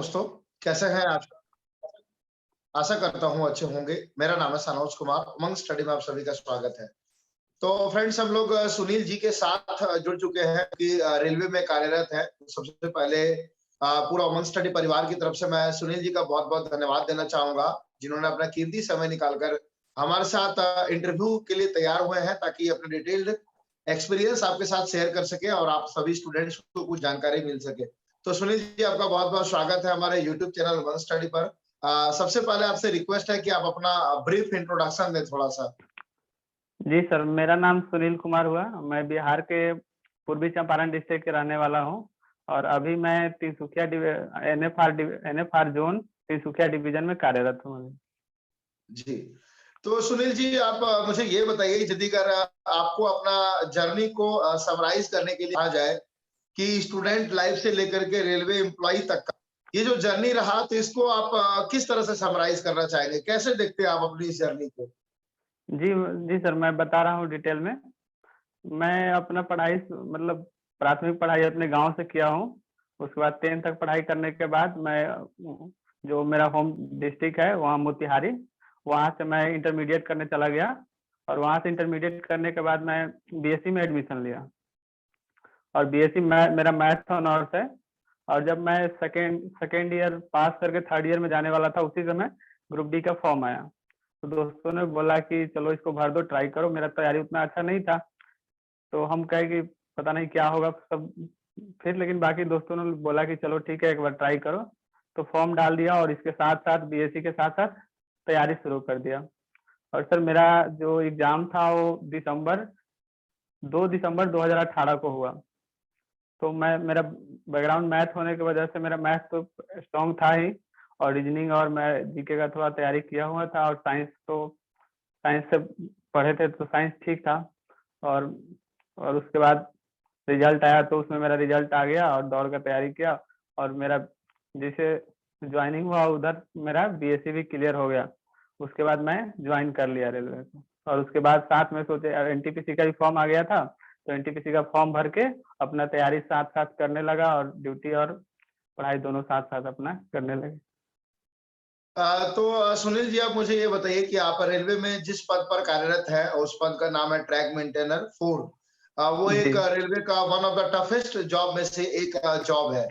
दोस्तों, कैसे हैं आप? आशा करता हूँ अच्छे होंगे। मेरा नाम है सनोज कुमार, उमंग स्टडी में आप सभी का स्वागत है। तो फ्रेंड्स हम लोग सुनील जी के साथ जुड़ चुके हैं कि रेलवे में कार्यरत है। सबसे पहले पूरा उमंग स्टडी परिवार की तरफ से मैं सुनील जी का बहुत-बहुत धन्यवाद देना चाहूँगा, जिन्होंने अपना कीमती समय निकालकर हमारे साथ इंटरव्यू के लिए तैयार हुए हैं ताकि अपने डिटेल्ड एक्सपीरियंस आपके साथ शेयर कर सकें और आप सभी स्टूडेंट्स को कुछ जानकारी मिल सके। तो सुनील जी आपका बहुत-बहुत स्वागत है हमारे यूट्यूब चैनल उमंग स्टडी पर। सबसे पहले आपसे रिक्वेस्ट है कि आप अपना ब्रीफ इंट्रोडक्शन दें थोड़ा-सा। जी सर, मेरा नाम सुनील कुमार हुआ। मैं बिहार के पूर्वी चंपारण डिस्ट्रिक्ट के रहने वाला हूँ और अभी मैं Tinsukia NFR zone Tinsukia division में कार्यरत हूँ अभी। जी। तो सुनील जी आप मुझे ये बताइए यदि अगर आपको अपना जर्नी को समराइज़ करने के लिए कहा जाए कि स्टूडेंट लाइफ से लेकर के रेलवे एम्प्लॉयी तक का ये जो जर्नी रहा तो इसको आप किस तरह से समराइज़ करना चाहेंगे? कैसे देखते हैं आप अपनी इस जर्नी को? जी, जी सर, मैं बता रहा हूँ डिटेल में। मैं अपना पढ़ाई मतलब प्राथमिक पढ़ाई अपने गाँव से किया हूँ। उसके बाद 10th तक पढ़ाई करने के बाद मैं जो मेरा होम डिस्ट्रिक्ट है वहाँ मोतिहारी, वहाँ से मैं इंटरमीडिएट करने चला गया और वहाँ से इंटरमीडिएट करने के बाद मैं बीएससी में एडमिशन लिया और बीएससी मेरा मैथ ऑनर्स है। और जब मैं सेकेंड ईयर पास करके थर्ड ईयर में जाने वाला था उसी समय ग्रुप डी का फॉर्म आया। तो दोस्तों ने बोला कि चलो इसको भर दो, ट्राई करो। मेरा तैयारी उतना अच्छा नहीं था तो हम कहे कि पता नहीं क्या होगा सब। फिर लेकिन बाकी दोस्तों ने बोला कि चलो ठीक है एक बार ट्राई करो। तो फॉर्म डाल दिया और इसके साथ साथ बीएससी के साथ साथ तैयारी शुरू कर दिया। और सर मेरा जो एग्जाम था वो 2 दिसंबर 2018 को हुआ। तो मेरा बैकग्राउंड मैथ होने की वजह से मेरा मैथ तो स्ट्रॉन्ग था ही और रीजनिंग और मैं जीके का थोड़ा तैयारी किया हुआ था और साइंस से पढ़े थे तो साइंस ठीक था। और उसके बाद रिजल्ट आया तो उसमें मेरा रिजल्ट आ गया और दौड़ का तैयारी किया और मेरा जिसे ज्वाइनिंग हुआ उधर मेरा बीएससी भी क्लियर हो गया। उसके बाद मैं ज्वाइन कर लिया रेलवे को और उसके बाद साथ में सोचे एनटीपीसी का भी फॉर्म आ गया था तो एनटीपीसी का फॉर्म भर के अपना तैयारी साथ साथ करने लगा और ड्यूटी और पढ़ाई दोनों साथ साथ अपना करने लगे। तो सुनील जी आप मुझे ये बताइए कि आप रेलवे में जिस पद पर कार्यरत है उस पद का नाम है ट्रैक मेंटेनर 4। वो एक जी रेलवे का one of the toughest job में से एक जॉब है।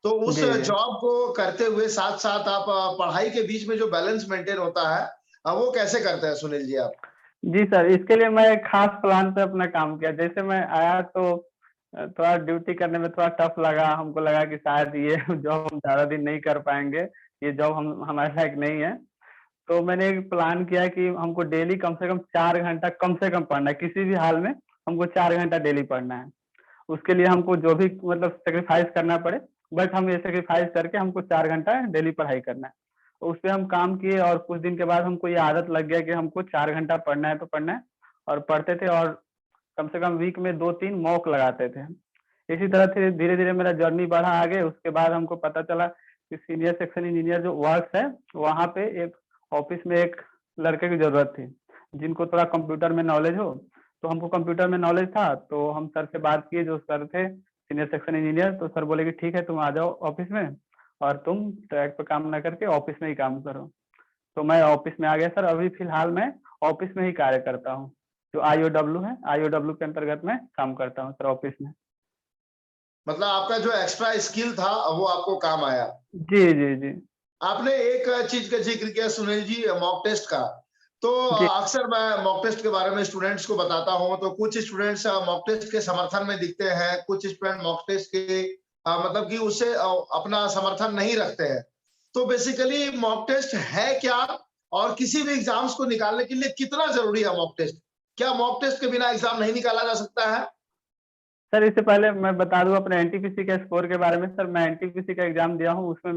तो उस जी जी जॉब को करते हुए साथ-साथ आप पढ़ाई के बीच में जो बैलेंस मेंटेन होता है वो कैसे करते हैं सुनील जी आप? जी सर, इसके लिए मैं एक खास प्लान पे अपना काम किया। जैसे मैं आया तो थोड़ा ड्यूटी करने में थोड़ा टफ लगा। हमको लगा कि शायद ये जॉब हम ज़्यादा दिन नहीं कर पाएँगे, ये जॉब हम हमारे लायक नहीं है। तो मैंने एक प्लान किया कि हमको डेली कम से कम 4 घंटा कम से कम पढ़ना है, किसी भी हाल में हमको 4 घंटा डेली पढ़ना है। उसके लिए हमको जो भी मतलब सैक्रिफाइस करना पड़े, बट हम ये सैक्रिफाइस करके हमको 4 घंटा डेली पढ़ाई करना है। तो उस पे हम काम किए और कुछ दिन के बाद हमको ये आदत लग गया कि हमको 4 घंटा पढ़ना है तो पढ़ना है और पढ़ते थे और कम से कम वीक में 2-3 मॉक लगाते थे। इसी तरह से धीरे-धीरे मेरा जर्नी बढ़ा आगे। उसके बाद हमको पता चला कि सीनियर सेक्शन इंजीनियर जो वर्क्स है, वहाँ पे एक ऑफिस में एक लड़के की ज़रूरत थी, जिनको थोड़ा कंप्यूटर में नॉलेज हो। तो हमको कंप्यूटर में नॉलेज था, तो हम सर से बात किए, जो सर थे सीनियर सेक्शन इंजीनियर, तो सर बोले कि ठीक है तुम आ जाओ ऑफिस में और तुम ट्रैक पे काम ना करके ऑफिस में ही काम करो। तो मैं ऑफिस में आ गया सर। अभी फिलहाल मैं ऑफिस में ही कार्य करता हूँ। जो आईओडब्ल्यू है, आईओडब्ल्यू के अंतर्गत मैं काम करता हूँ सर ऑफिस में। मतलब आपका जो एक्स्ट्रा स्किल था वो आपको काम आया। जी, जी, जी। आपने एक चीज का जिक्र किया सुनील जी मॉक टेस्ट का। तो जी, अक्सर मैं मॉक टेस्ट के बारे में स्टूडेंट्स को बताता हूँ तो कुछ स्टूडेंट्स मॉक टेस्ट के समर्थन में दिखते हैं, कुछ स्टूडेंट मॉक टेस्ट के मतलब कि उससे अपना समर्थन नहीं रखते हैं। तो बेसिकली मॉक टेस्ट है क्या और किसी भी एग्जाम्स को निकालने के लिए कितना जरूरी है मॉक टेस्ट? क्या मॉक टेस्ट के बिना एग्जाम नहीं निकाला जा सकता है? सर इससे पहले मैं बता दूँ अपने एनटीपीसी के स्कोर के बारे में। सर मैं एनटीपीसी का एग्ज़ाम दिया हूँ, उसमें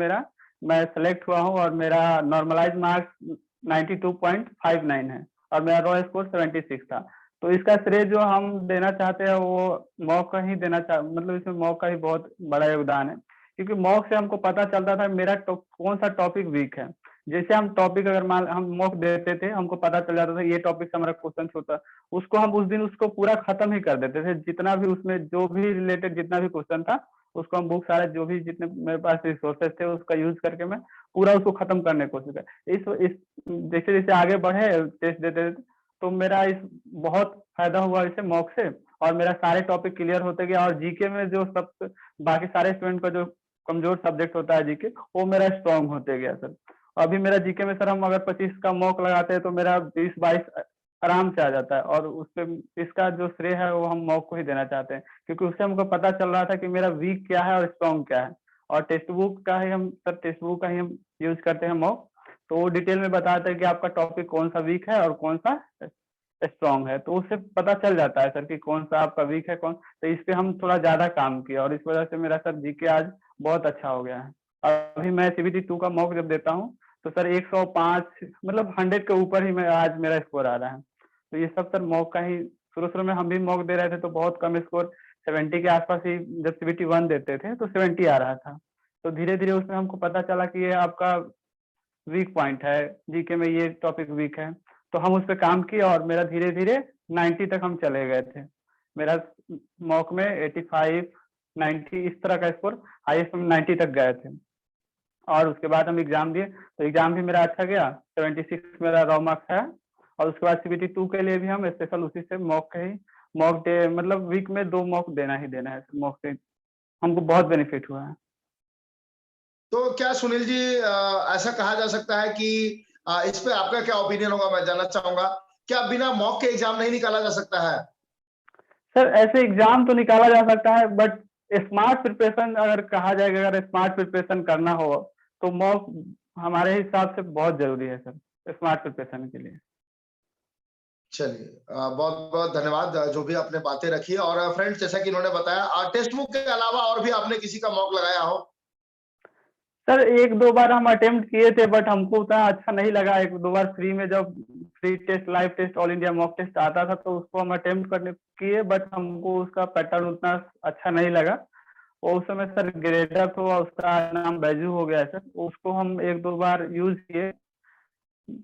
मैं सेलेक्ट हुआ हूँ और मेरा नॉर्मलाइज़्ड मार्क्स 92.59 है और मेरा रॉ स्कोर 76 था। तो इसका श्रेय जो हम देना चाहते हैं वो मॉक का ही मतलब इसमें मॉक का ही बहुत बड़ा योगदान है। क्योंकि मॉक से हमको पता चलता था मेरा कौन-सा टॉपिक वीक है। जैसे हम टॉपिक अगर हम मॉक देते थे, हमको पता चल जाता था ये टॉपिक से हमारा क्वेश्चन छूटा, उसको हम उस दिन उसको पूरा खत्म ही कर देते थे। जितना भी उसमें जो भी रिलेटेड जितना भी क्वेश्चन था उसको हम बुक सारा जो भी जितने मेरे पास रिसोर्सेज थे उसका यूज करके मैं पूरा उसको खत्म करने की कोशिश कर इस जैसे जैसे आगे बढ़े टेस्ट देते देते तो मेरा इस बहुत फायदा हुआ इससे मॉक से, और मेरा सारे टॉपिक क्लियर होते गया। और जीके में जो सब बाकी सारे स्टूडेंट का जो कमजोर सब्जेक्ट होता है जीके, वो मेरा स्ट्रांग होते गया सर। अभी मेरा जीके में सर हम अगर 25 का मॉक लगाते हैं तो मेरा 20-22 आराम से आ जाता है, और उससे इसका जो श्रेय है वो हम मॉक को ही देना चाहते हैं, क्योंकि उससे हमको पता चल रहा था कि मेरा वीक क्या है और स्ट्रॉन्ग क्या है। और टेक्स्ट बुक का ही हम सर टेक्स्ट बुक का ही हम यूज करते हैं मॉक, तो वो डिटेल में बताता है कि आपका टॉपिक कौन सा वीक है और कौन सा स्ट्रॉन्ग है, तो उससे पता चल जाता है सर कि कौन सा आपका वीक है कौन। तो इस पे हम थोड़ा ज्यादा काम किया और इस वजह से मेरा सर जीके आज बहुत अच्छा हो गया है। अभी मैं सीबीटी 2 का मॉक जब देता हूँ तो सर 105 मतलब 100 के ऊपर ही मैं आज मेरा स्कोर आ रहा है। तो ये सब सर मॉक का ही, शुरू शुरू में हम भी मॉक दे रहे थे तो बहुत कम स्कोर 70 के आसपास ही, जब सीबीटी 1 देते थे तो 70 आ रहा था। तो धीरे धीरे उसमें हमको पता चला कि ये आपका वीक पॉइंट है, जीके में ये टॉपिक वीक है, तो हम उस पर काम किए और मेरा धीरे धीरे 90 तक हम चले गए थे। मेरा मॉक में 85 90 इस तरह का स्कोर, हाईएस्ट हम 90 तक गए थे। और उसके बाद हम एग्जाम दिए तो एग्जाम भी मेरा अच्छा गया, 76 मेरा रॉ मार्क्स है। और उसके बाद सीबीटी 2 के लिए भी हम स्पेशल उसी से मॉक के ही मॉक डे, मतलब वीक में 2 मॉक देना ही देना है, मॉक से हमको बहुत बेनिफिट हुआ है। तो क्या सुनील जी ऐसा कहा जा सकता है कि इस पे आपका क्या ओपिनियन होगा, मैं जानना चाहूंगा। क्या बिना मॉक के एग्जाम नहीं निकाला जा सकता है? सर ऐसे एग्जाम तो निकाला जा सकता है, बट स्मार्ट प्रिपरेशन अगर कहा जाएगा, अगर स्मार्ट प्रिपरेशन करना हो तो मॉक हमारे हिसाब से बहुत जरूरी है सर स्मार्ट प्रिपरेशन के लिए। चलिए, बहुत बहुत धन्यवाद जो भी आपने बातें रखी। और फ्रेंड्स, जैसा कि इन्होंने बताया, टेक्स्ट बुक के अलावा और भी आपने किसी का मॉक लगाया हो? सर 1-2 बार हम अटेम्प्ट किए थे, बट हमको उतना अच्छा नहीं लगा। 1-2 बार फ्री में जब free test live test all India mock test आता था तो उसको हम अटेम्प्ट करने किए, बट हमको उसका पैटर्न उतना अच्छा नहीं लगा। और उस समय सर ग्रेडर तो उसका नाम बैजू हो गया है सर, उसको हम 1-2 बार यूज किए,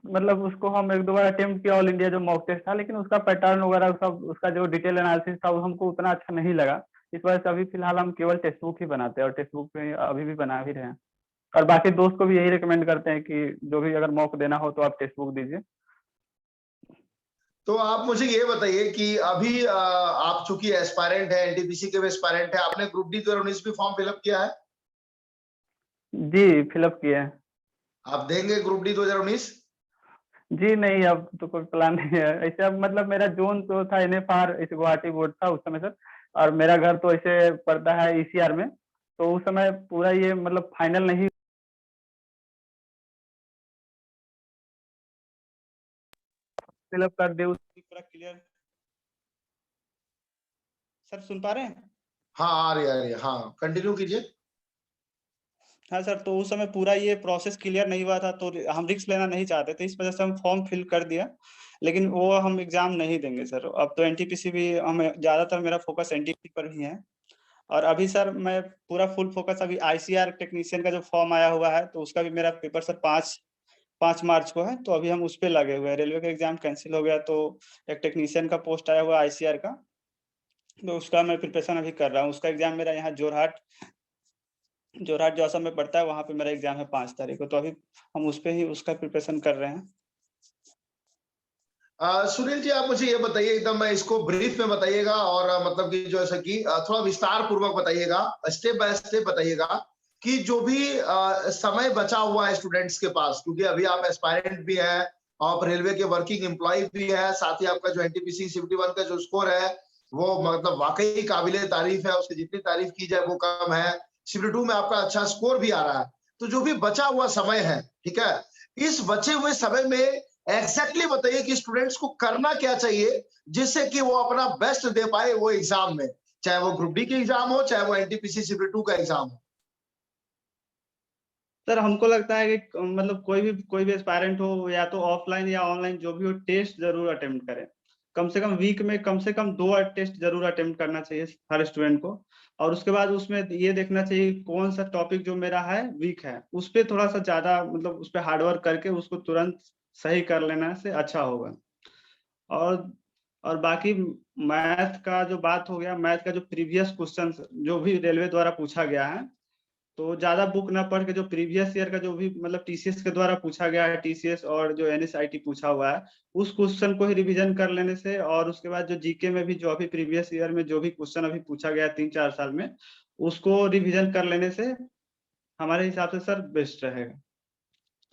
मतलब उसको हम 1-2 बार अटेम्प्ट किया ऑल इंडिया जो मॉक टेस्ट था, लेकिन उसका पैटर्न वगैरह सब उसका जो डिटेल एनालिसिस था वो हमको उतना अच्छा नहीं लगा। इस वजह से अभी फिलहाल हम केवल टेक्स्ट बुक ही बनाते हैं और टेक्स्ट बुक पे अभी भी बना ही रहे हैं। और बाकी दोस्त को भी यही रिकमेंड करते हैं कि जो भी अगर मॉक देना हो तो आप टेक्स्ट बुक दीजिए। तो आप मुझे ये बताइए कि अभी आप चूंकि एस्पायरेंट है, एनटीपीसी के भी एस्पायरेंट है, आपने ग्रुप डी 2019 भी फॉर्म फिलअप किया है? जी फिलअप किए हैं। आप देंगे ग्रुप डी 2019? जी नहीं, अब तो कोई प्लान नहीं है ऐसे। अब मतलब मेरा जोन तो था एनएफआर, इस गुवाहाटी बोर्ड था उस समय सर, और मेरा घर तो ऐसे पड़ता है ईसीआर में, तो उस समय पूरा ये मतलब फाइनल नहीं फिलअप कर दे उसकी पूरा क्लियर। सर सुन पा रहे हैं? हाँ, आ रही है। हाँ, कंटिन्यू कीजिए। हाँ सर, तो उस समय पूरा ये प्रोसेस क्लियर नहीं हुआ था तो हम रिस्क लेना नहीं चाहते थे, इस वजह से हम फॉर्म फिल कर दिया, लेकिन वो हम एग्जाम नहीं देंगे सर। अब तो एनटीपीसी भी हमें ज्यादातर मेरा फोकस एनटीपीसी पर ही है। और अभी सर मैं पूरा फुल फोकस अभी आईसीआर टेक्नीशियन का जो फॉर्म आया हुआ है तो उसका भी मेरा पेपर सर 5 मार्च को है, तो अभी हम उस पर लगे हुए हैं। रेलवे का एग्जाम कैंसिल हो गया तो एक टेक्नीशियन का पोस्ट आया हुआ आईसीआर का, तो उसका मैं प्रिपरेशन अभी कर रहा हूँ। उसका एग्जाम मेरा यहाँ जोरहाट जो असम में पड़ता है वहाँ पे मेरा एग्जाम है 5 तारीख को, तो अभी हम उस पे ही उसका प्रिपरेशन कर रहे हैं। सुनील जी, आप मुझे ये बताइए, एकदम इसको ब्रीफ में बताइएगा और मतलब कि जो ऐसा कि थोड़ा विस्तार पूर्वक बताइएगा, स्टेप बाय स्टेप बताइएगा कि जो भी समय बचा हुआ है स्टूडेंट्स के पास, क्योंकि अभी आप एस्पायरेंट भी है, आप रेलवे के वर्किंग एम्प्लॉय भी है, साथ ही आपका जो एनटीपीसी सीबीटी 1 का जो स्कोर है वो मतलब वाकई काबिले तारीफ है, उसकी जितनी तारीफ की जाए वो कम है। सीबीटी 2 में आपका अच्छा स्कोर भी आ रहा है। तो जो भी बचा हुआ समय है, ठीक है, इस बचे हुए समय में एग्जैक्टली बताइए कि स्टूडेंट्स को करना क्या चाहिए जिससे कि वो अपना बेस्ट दे पाए वो एग्जाम में, चाहे वो ग्रुप डी के एग्जाम हो, चाहे वो एनटीपीसी सीबीटी 2 का एग्जाम हो। सर हमको लगता है कि मतलब कोई भी एस्पायरेंट हो या तो ऑफलाइन या ऑनलाइन जो भी हो, टेस्ट जरूर अटेम्प्ट करें। कम से कम वीक में कम से कम 2 टेस्ट जरूर अटेम्प्ट करना चाहिए हर स्टूडेंट को। और उसके बाद उसमें ये देखना चाहिए कौन सा टॉपिक जो मेरा है वीक है उस पर थोड़ा सा ज्यादा मतलब उस पर हार्डवर्क करके उसको तुरंत सही कर लेना से अच्छा होगा। और और बाकी मैथ का जो बात हो गया, मैथ का जो प्रीवियस क्वेश्चन जो भी रेलवे द्वारा पूछा गया है, तो ज्यादा बुक ना पढ़ के जो प्रीवियस ईयर का जो भी मतलब टीसीएस के द्वारा पूछा गया है, टीसीएस और जो एनएसआईटी पूछा हुआ है, उस क्वेश्चन को ही रिवीजन कर लेने से, और उसके बाद जो जीके में भी जो अभी प्रीवियस ईयर में जो भी क्वेश्चन अभी पूछा गया है 3-4 साल में, उसको रिवीजन कर लेने से हमारे हिसाब से सर बेस्ट रहेगा।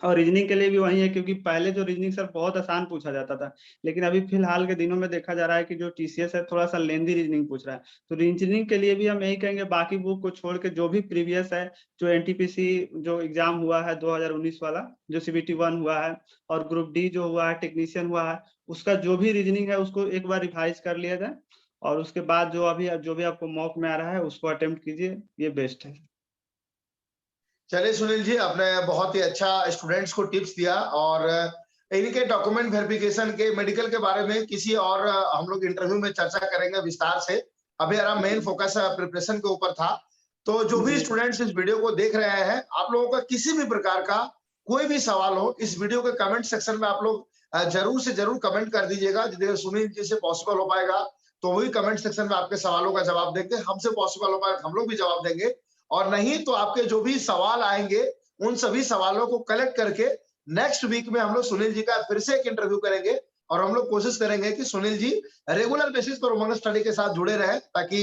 और रीजनिंग के लिए भी वही है, क्योंकि पहले जो रीजनिंग सर बहुत आसान पूछा जाता था, लेकिन अभी फिलहाल के दिनों में देखा जा रहा है कि जो टीसीएस है थोड़ा सा लेंदी रीजनिंग पूछ रहा है। तो रीजनिंग के लिए भी हम यही कहेंगे, बाकी बुक को छोड़ के जो भी प्रीवियस है, जो एनटीपीसी जो एग्जाम हुआ है 2019 वाला, जो सीबीटी 1 हुआ है, और ग्रुप डी जो हुआ है, टेक्नीशियन हुआ है, उसका जो भी रीजनिंग है उसको एक बार रिवाइज कर लिया जाए, और उसके बाद जो भी आपको मॉक में आ रहा है उसको अटेम्प्ट कीजिए, ये बेस्ट है। चलिए सुनील जी, आपने बहुत ही अच्छा स्टूडेंट्स को टिप्स दिया, और इनके डॉक्यूमेंट वेरिफिकेशन के, मेडिकल के बारे में किसी और हम लोग इंटरव्यू में चर्चा करेंगे विस्तार से। अभी हमारा मेन फोकस प्रिपरेशन के ऊपर था। तो जो भी स्टूडेंट्स इस वीडियो को देख रहे हैं, आप लोगों का किसी भी प्रकार का कोई भी सवाल हो, इस वीडियो के कमेंट सेक्शन में आप लोग जरूर से जरूर कमेंट कर दीजिएगा। जितने सुनील जी से पॉसिबल हो पाएगा तो वही कमेंट सेक्शन में आपके सवालों का जवाब देंगे। हमसे पॉसिबल हो पाएगा हम लोग भी जवाब देंगे, और नहीं तो आपके जो भी सवाल आएंगे उन सभी सवालों को कलेक्ट करके नेक्स्ट वीक में हम लोग सुनील जी का फिर से एक इंटरव्यू करेंगे, और हम लोग कोशिश करेंगे कि सुनील जी रेगुलर बेसिस पर उमंग स्टडी के साथ जुड़े रहे, ताकि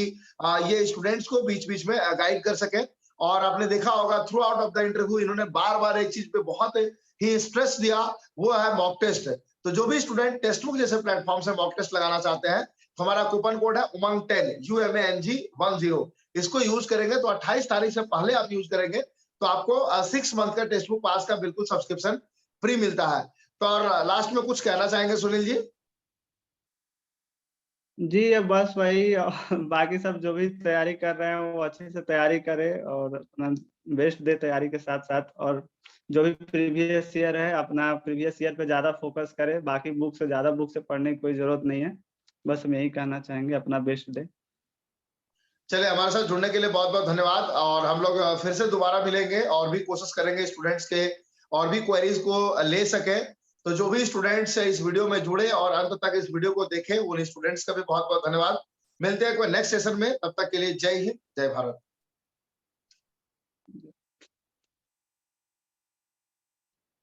ये स्टूडेंट्स को बीच बीच में गाइड कर सके। और आपने देखा होगा through out of the interview इन्होंने बार बार एक चीज पे बहुत ही स्ट्रेस दिया, वो है मॉक टेस्ट। तो जो भी स्टूडेंट टेक्स्ट बुक जैसे प्लेटफॉर्म से मॉक टेस्ट लगाना चाहते हैं, तो हमारा कूपन कोड है उमंग10 UMANG10। इसको यूज करेंगे तो 28 तारीख से पहले आप यूज करेंगे तो आपको 6 मंथ का टेक्स्ट बुक पास का बिल्कुल सब्सक्रिप्शन फ्री मिलता है। तो और लास्ट में कुछ कहना चाहेंगे सुनील जी? जी, अब बस वही बाकी सब जो भी तैयारी कर रहे हैं वो अच्छे से तैयारी करें, और अपना बेस्ट दे तैयारी के साथ साथ, और जो भी प्रीवियस ईयर है अपना प्रीवियस ईयर पे ज्यादा फोकस करें, बाकी बुक से ज्यादा बुक से पढ़ने की कोई जरूरत नहीं है। बस हम यही कहना चाहेंगे, अपना बेस्ट दे। चलिए, हमारे साथ जुड़ने के लिए बहुत बहुत धन्यवाद, और हम लोग फिर से दोबारा मिलेंगे और भी कोशिश करेंगे स्टूडेंट्स के और भी क्वेरीज को ले सके। तो जो भी स्टूडेंट्स इस वीडियो में जुड़े और अंत तक इस वीडियो को देखे, उन स्टूडेंट्स का भी बहुत बहुत धन्यवाद। मिलते हैं कोई नेक्स्ट सेशन में, तब तक के लिए जय हिंद, जय भारत।